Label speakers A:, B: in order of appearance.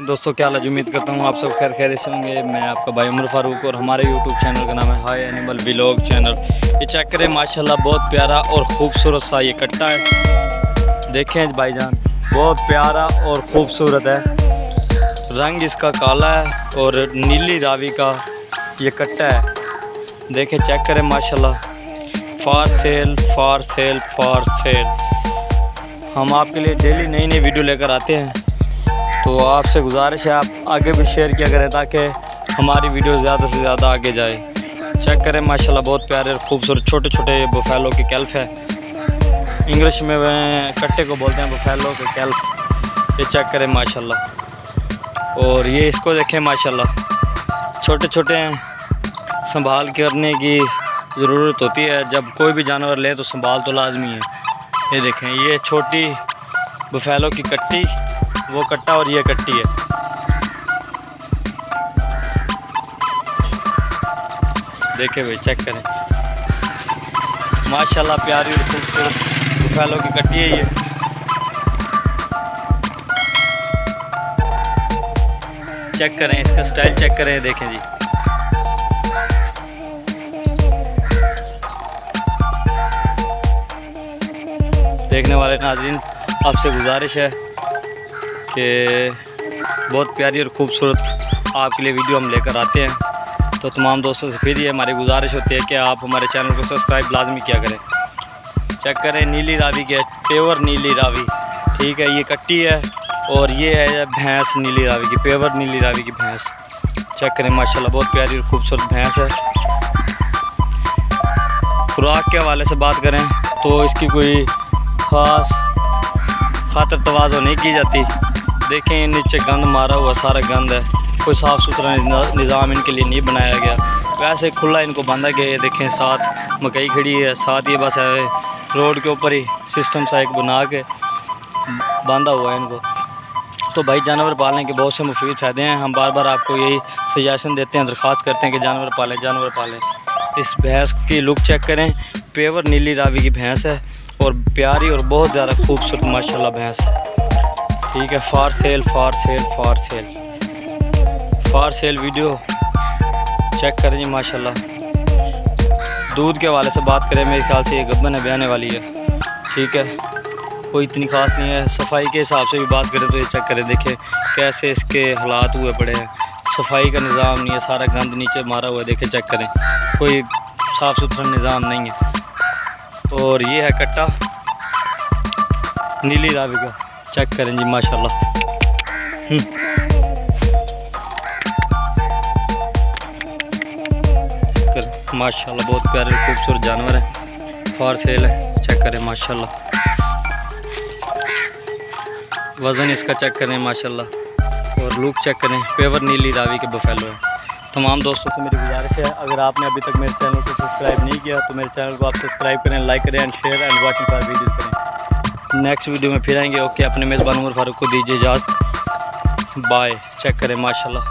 A: दोस्तों, क्या हाल है? उम्मीद करता हूँ आप सब खैर खैरियत से होंगे। मैं आपका भाई उमर फारूक और हमारे यूट्यूब चैनल का नाम है हाय एनिमल व्लॉग चैनल। ये चेक करें, माशाल्लाह बहुत प्यारा और ख़ूबसूरत सा ये कट्टा है। देखें भाईजान, बहुत प्यारा और ख़ूबसूरत है। रंग इसका काला है और नीली रावी का ये कट्टा है। देखें, चेक करें माशाल्लाह। For sale for sale for cell. हम आपके लिए डेली नई नई वीडियो लेकर आते हैं, तो आपसे गुजारिश है आप आगे भी शेयर किया करें ताकि हमारी वीडियो ज़्यादा से ज़्यादा आगे जाए। चेक करें माशाल्लाह, बहुत प्यारे और ख़ूबसूरत छोटे छोटे बफेलो के कैल्फ है। इंग्लिश में कट्टे को बोलते हैं बफेलो के कैल्फ। ये चेक करें माशाल्लाह। और ये इसको देखें माशाल्लाह, छोटे छोटे हैं, संभाल करने की ज़रूरत होती है। जब कोई भी जानवर ले तो संभाल तो लाजमी है। ये देखें, ये छोटी बफेलो की कट्टी, वो कट्टा और ये कट्टी है। देखें भाई, चेक करें माशाल्लाह, प्यारी और खूबसूरत बफेलो की कट्टी है ये। चेक करें इसका स्टाइल, चेक करें, देखें जी। देखने वाले नाज़रीन, आपसे गुजारिश है कि बहुत प्यारी और ख़ूबसूरत आपके लिए वीडियो हम लेकर आते हैं। तो तमाम दोस्तों से फिर ये हमारी गुजारिश होती है कि आप हमारे चैनल को सब्सक्राइब लाजमी किया करें। चेक करें, नीली रावी के पेवर नीली रावी, ठीक है, ये कट्टी है और ये है भैंस नीली रावी की, पेवर नीली रावी की भैंस। चेक करें माशाल्लाह, बहुत प्यारी और ख़ूबसूरत भैंस है। खुराक के हवाले से बात करें तो इसकी कोई ख़ास खातर तवाज़ो नहीं की जाती। देखें, नीचे गंद मारा हुआ सारा गंद है, कोई साफ़ सुथरा निज़ाम इनके लिए नहीं बनाया गया। वैसे खुला इनको बांधा गया है। देखें, साथ मकई खड़ी है, साथ ये बस है रोड के ऊपर ही सिस्टम सा एक बना के बांधा हुआ है इनको। तो भाई, जानवर पालने के बहुत से मुफीद फ़ायदे हैं। हम बार बार आपको यही सजेशन देते हैं, दरख्वास्त करते हैं कि जानवर पालें, जानवर पालें। इस भैंस की लुक चेक करें, पेवर नीली रावी की भैंस है और प्यारी और बहुत ज़्यादा खूबसूरत माशाल्लाह भैंस, ठीक है। For sale for sale for sale for sale video check करें जी माशाल्लाह। दूध के हवाले से बात करें, मेरे ख्याल से ये गब्बन है, ब्याने वाली है, ठीक है, कोई इतनी खास नहीं है। सफाई के हिसाब से भी बात करें तो ये चेक करें, देखें कैसे इसके हालात हुए पड़े हैं। सफाई का निज़ाम नहीं है, सारा गंद नीचे मारा हुआ है। देखें, चेक करें, कोई साफ़ सुथरा निज़ाम नहीं है। और ये है कट्टा नीली रावी का, चेक करें जी माशाल्लाह। माशाल्लाह, बहुत प्यारे खूबसूरत जानवर है, फॉर सेल है। चेक करें माशाल्लाह, वज़न इसका चेक करें माशाल्लाह और लुक चेक करें, पेवर नीली रावी के बफेलो है। तमाम दोस्तों से मेरी गुजारिश है, अगर आपने अभी तक मेरे चैनल को सब्सक्राइब नहीं किया तो मेरे चैनल को आप सब्सक्राइब करें, लाइक करें and share and watching for video करें। नेक्स्ट वीडियो में फिर आएंगे। ओके, अपने मेज़बान उमर फारूक को दीजिए इजाज़त, बाय। चेक करें माशाल्लाह।